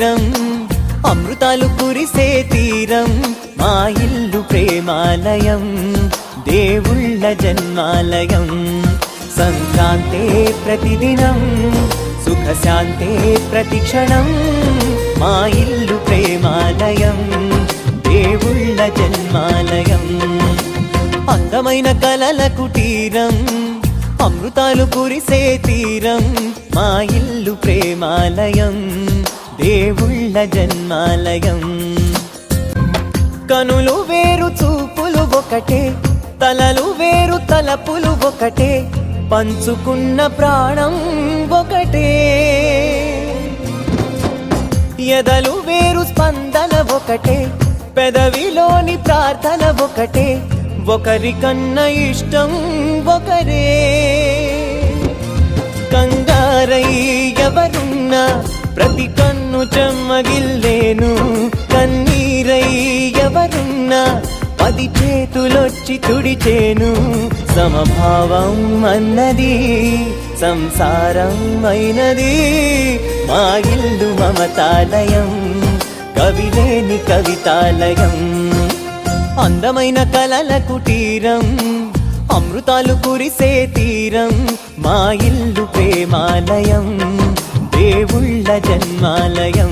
తీరం, అమృతాలు కురిసే తీరం, మా ఇల్లు ప్రేమాలయం, దేవుళ్ళ జన్మాలయం. సంక్రాంతే ప్రతిదినం, సుఖశాంతే ప్రతిక్షణం, మా ఇల్లు ప్రేమాలయం, దేవుళ్ళ జన్మాలయం. అందమైన కలల కుటీరం, అమృతాలు కురిసే తీరం, మా ఇల్లు ప్రేమాలయం, దేవుళ్ళ జన్మాలయం. కనులు వేరు చూపులు ఒకటే, తలలు వేరు తలపులు ఒకటే, పంచుకున్న ప్రాణం ఒకటే. ఎదలు వేరు స్పందన ఒకటే, పెదవిలోని ప్రార్థన ఒకటే, ఒకరికన్నా ఇష్టం ఒకరే. కంగారై ఎవరున్నా ప్రతి కన్ను చెమ్మగిల్లేను, కన్నీరై ఎవరున్నా 10 చేతులొచ్చి తుడిచేను. సమభావం అన్నది సంసారం అయినది, మా ఇల్లు మమతాలయం, కవిలేని కవితాలయం. అందమైన కలల కుటీరం, అమృతాలు కురిసే తీరం, మా ఇల్లు ప్రేమాలయం, దేవుళ్ళ జన్మాలయం.